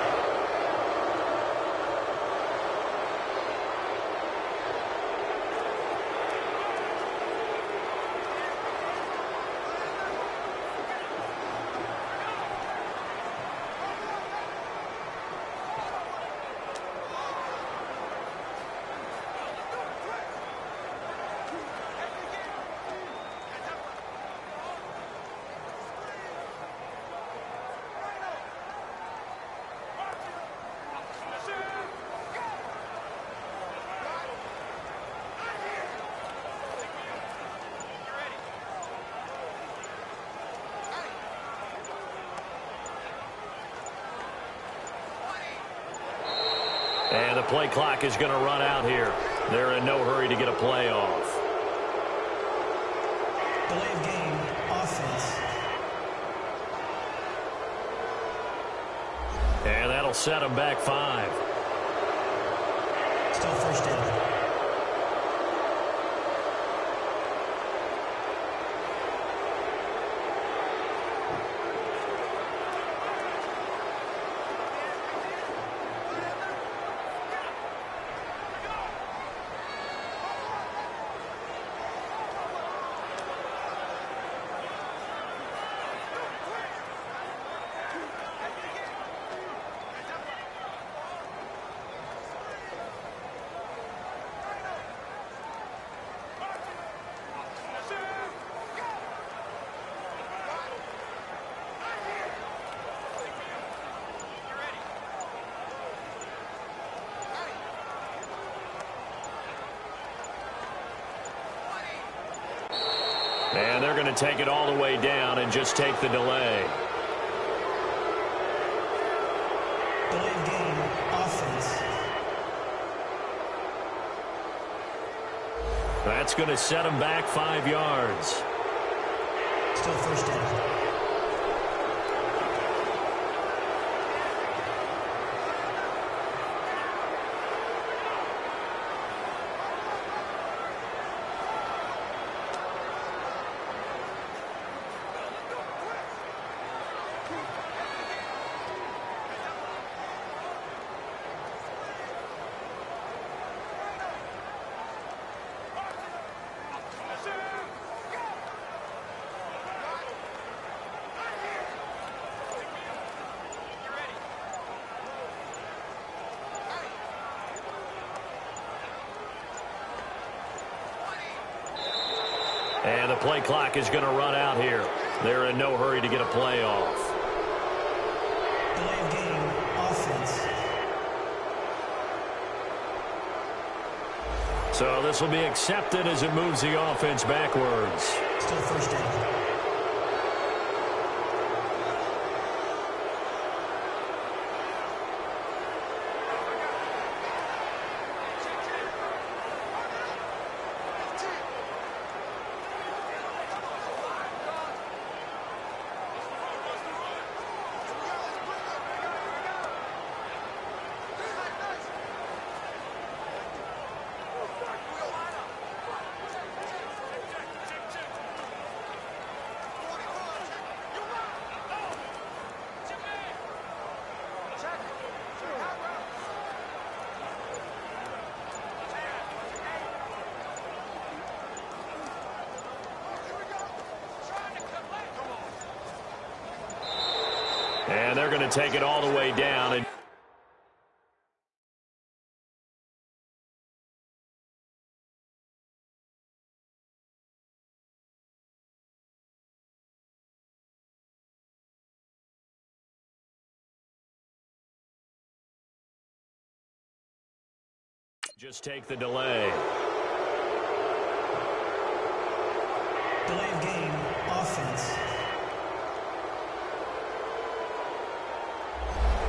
And the play clock is going to run out here. They're in no hurry to get a play off. Delay of game, offense. And that'll set them back 5. Still first down. And they're going to take it all the way down and just take the delay. Delay of game, offense. That's going to set them back 5 yards. Still first down. And the play clock is going to run out here. They're in no hurry to get a play off. Delay of game, offense. So this will be accepted as it moves the offense backwards. Still first down. And they're going to take it all the way down. And just take the delay. Delay of game, offense.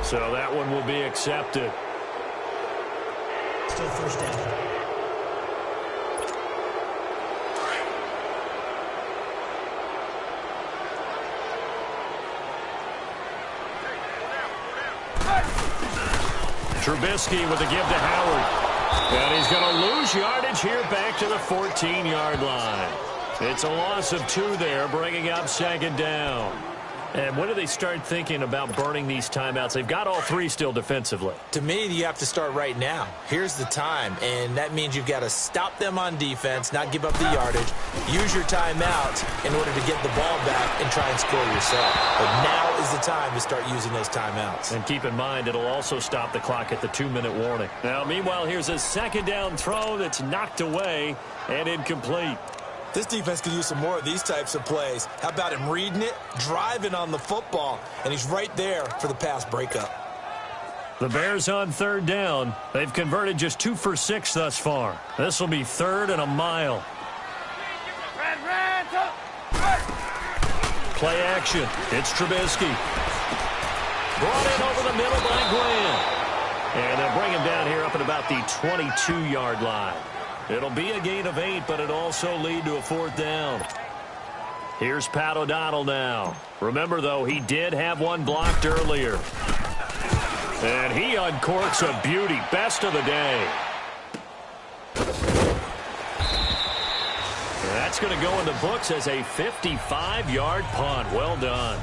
So that one will be accepted. Still first down. Trubisky with the give to Howard. And he's going to lose yardage here back to the 14-yard line. It's a loss of 2 there, bringing up second down. And when do they start thinking about burning these timeouts? They've got all 3 still defensively. To me, you have to start right now. Here's the time, and that means you've got to stop them on defense, not give up the yardage, use your timeout in order to get the ball back and try and score yourself. But now is the time to start using those timeouts. And keep in mind, it'll also stop the clock at the 2-minute warning. Now, meanwhile, here's a second down throw that's knocked away and incomplete. This defense could use some more of these types of plays. How about him reading it, driving on the football, and he's right there for the pass breakup. The Bears on third down. They've converted just 2 for 6 thus far. This will be 3rd and a mile. Play action. It's Trubisky. Brought in over the middle by Glenn. And they'll bring him down here up at about the 22-yard line. It'll be a gain of 8, but it'll also lead to a 4th down. Here's Pat O'Donnell now. Remember, though, he did have one blocked earlier. And he uncorks a beauty. Best of the day. And that's going to go in the books as a 55-yard punt. Well done.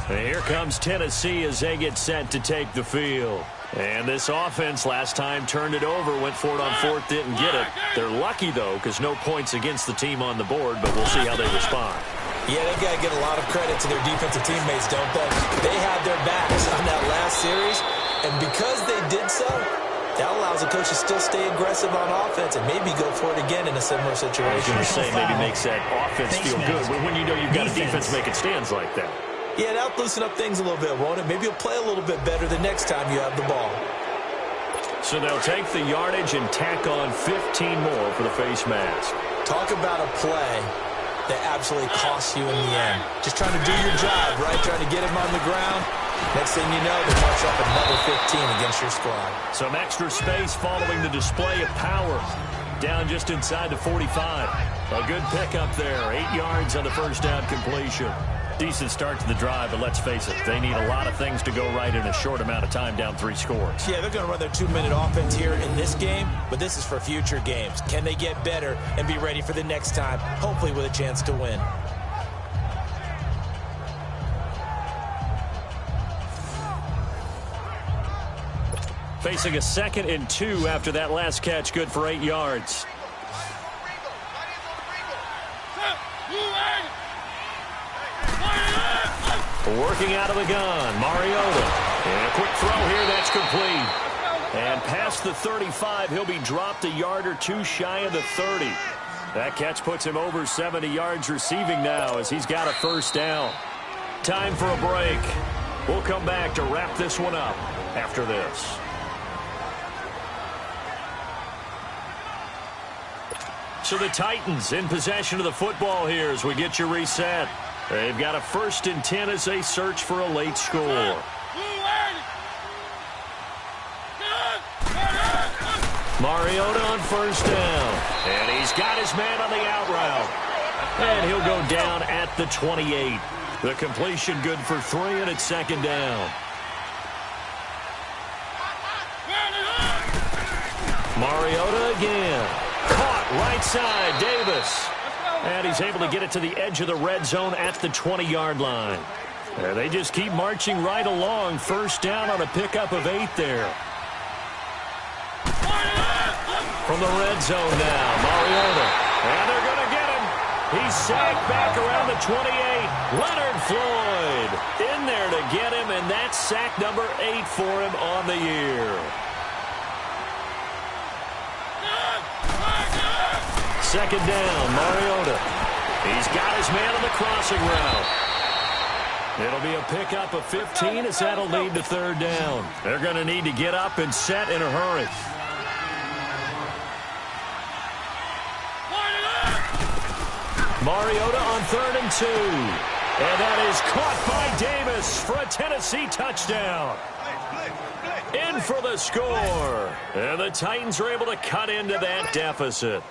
And here comes Tennessee as they get set to take the field. And this offense last time turned it over, went for it on 4th, didn't get it. They're lucky, though, because no points against the team on the board, but we'll see how they respond. Yeah, they've got to get a lot of credit to their defensive teammates, don't they? They had their backs on that last series, and because they did so, that allows the coach to still stay aggressive on offense and maybe go for it again in a similar situation. I was going to say, maybe makes that offense feel good when you know you've got a defense making stands like that. Yeah, that'll loosen up things a little bit, won't it? Maybe you'll play a little bit better the next time you have the ball. So they'll take the yardage and tack on 15 more for the face mask. Talk about a play that absolutely costs you in the end. Just trying to do your job, right? Trying to get him on the ground. Next thing you know, they march up another 15 against your squad. Some extra space following the display of power. Down just inside the 45. A good pickup there. 8 yards on the first down completion. Decent start to the drive, but let's face it, they need a lot of things to go right in a short amount of time, down 3 scores. Yeah, they're going to run their 2-minute offense here in this game, but this is for future games. Can they get better and be ready for the next time, hopefully with a chance to win? Facing a 2nd and 2 after that last catch, good for 8 yards. Working out of the gun, Mariota. And a quick throw here, that's complete. And past the 35, he'll be dropped a yard or two shy of the 30. That catch puts him over 70 yards receiving now as he's got a first down. Time for a break. We'll come back to wrap this one up after this. So the Titans in possession of the football here as we get you reset. They've got a 1st and 10 as they search for a late score. Mariota on first down. And he's got his man on the out route. And he'll go down at the 28. The completion good for 3, and it's 2nd down. Mariota again. Caught right side, Davis. And he's able to get it to the edge of the red zone at the 20-yard line. And they just keep marching right along. First down on a pickup of 8 there. From the red zone now, Mariota. And they're going to get him. He's sacked back around the 28. Leonard Floyd in there to get him, and that's sack number 8 for him on the year. Second down, Mariota. He's got his man on the crossing route. It'll be a pickup of 15 as that'll lead to 3rd down. They're going to need to get up and set in a hurry. Mariota on 3rd and 2. And that is caught by Davis for a Tennessee touchdown. In for the score. And the Titans are able to cut into that deficit.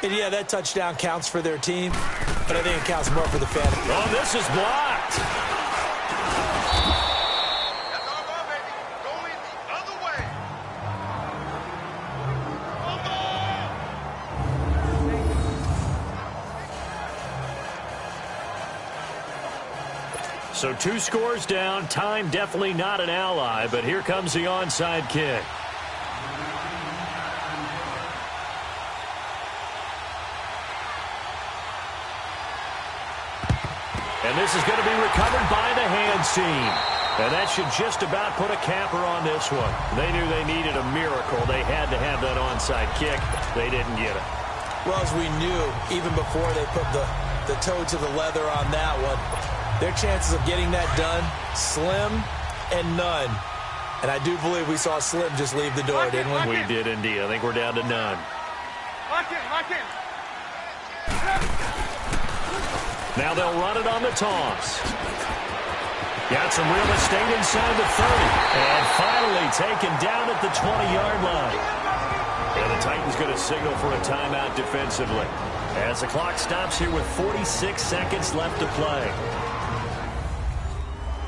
And yeah, that touchdown counts for their team, but I think it counts more for the fan. Oh, this is blocked. That's our ball, baby. Going the other way. So 2 scores down. Time definitely not an ally, but here comes the onside kick. And this is going to be recovered by the hands team. And that should just about put a capper on this one. They knew they needed a miracle. They had to have that onside kick. They didn't get it. Well, as we knew, even before they put the toe to the leather on that one, their chances of getting that done, slim and none. And I do believe we saw Slim just leave the door, didn't we? We did indeed. I think we're down to none. Lock in, lock in. Now they'll run it on the toss. Got some real estate inside the 30. And finally taken down at the 20-yard line. And the Titans going to signal for a timeout defensively. As the clock stops here with 46 seconds left to play.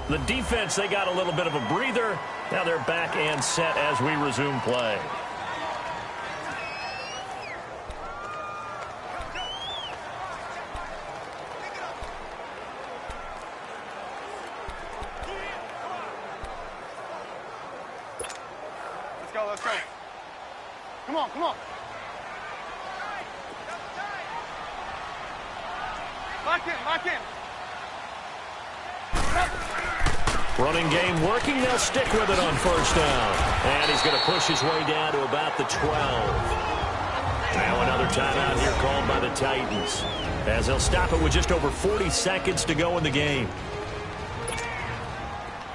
The defense, they got a little bit of a breather. Now they're back and set as we resume play. Let's go. Come on, come on. Lock in, lock in. Running game working. They'll stick with it on first down. And he's going to push his way down to about the 12. Now another timeout here called by the Titans. As they'll stop it with just over 40 seconds to go in the game.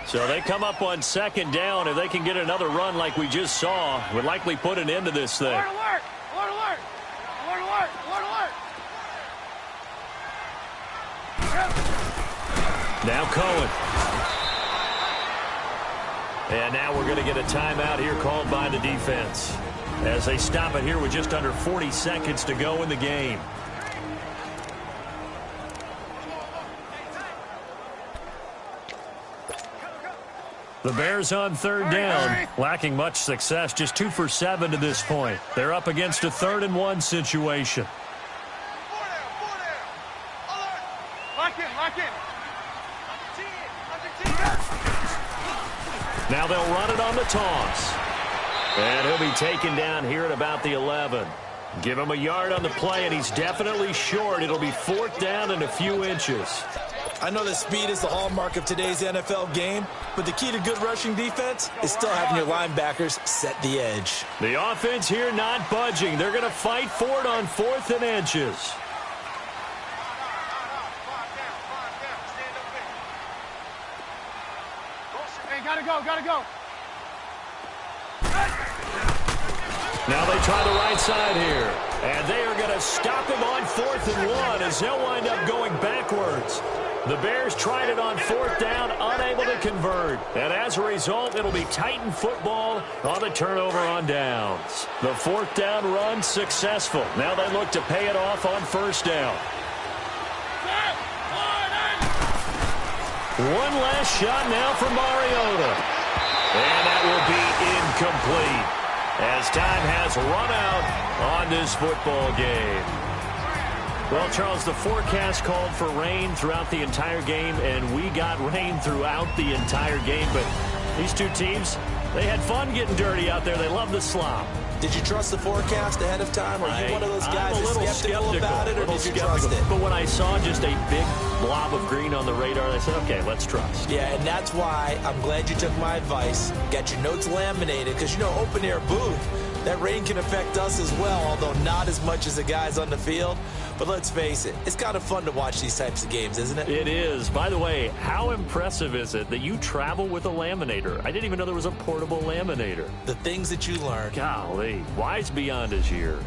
So they come up on 2nd down. If they can get another run like we just saw, would likely put an end to this thing. Alert, alert, alert, alert, alert, alert, alert, alert. Now Cohen. And now we're going to get a timeout here called by the defense. As they stop it here with just under 40 seconds to go in the game. The Bears on 3rd down, lacking much success, just 2 for 7 to this point. They're up against a 3rd and 1 situation. Four down. Alert. Lock in, lock in. Now they'll run it on the toss. And he'll be taken down here at about the 11. Give him a yard on the play, and he's definitely short. It'll be 4th down and a few inches. I know that speed is the hallmark of today's NFL game, but the key to good rushing defense is still having your linebackers set the edge. The offense here not budging. They're going to fight for it on 4th and inches. Hey, gotta go, gotta go. Now they try the right side here. And they are going to stop him on 4th and 1 as he'll wind up going backwards. The Bears tried it on 4th down, unable to convert. And as a result, it'll be Titan football on the turnover on downs. The 4th down run successful. Now they look to pay it off on 1st down. One last shot now from Mariota. And that will be incomplete as time has run out on this football game. Well, Charles, the forecast called for rain throughout the entire game, and we got rain throughout the entire game. But these two teams, they had fun getting dirty out there. They love the slop. Did you trust the forecast ahead of time? Are you one of those guys I'm a little that's skeptical about it, or did you trust it? But when I saw just a big blob of green on the radar, I said, okay, let's trust. Yeah, and that's why I'm glad you took my advice. Got your notes laminated, because, you know, open-air booth, that rain can affect us as well, although not as much as the guys on the field. But let's face it, it's kind of fun to watch these types of games, isn't it? It is. By the way, how impressive is it that you travel with a laminator? I didn't even know there was a portable laminator. The things that you learn. Golly, wise beyond his year.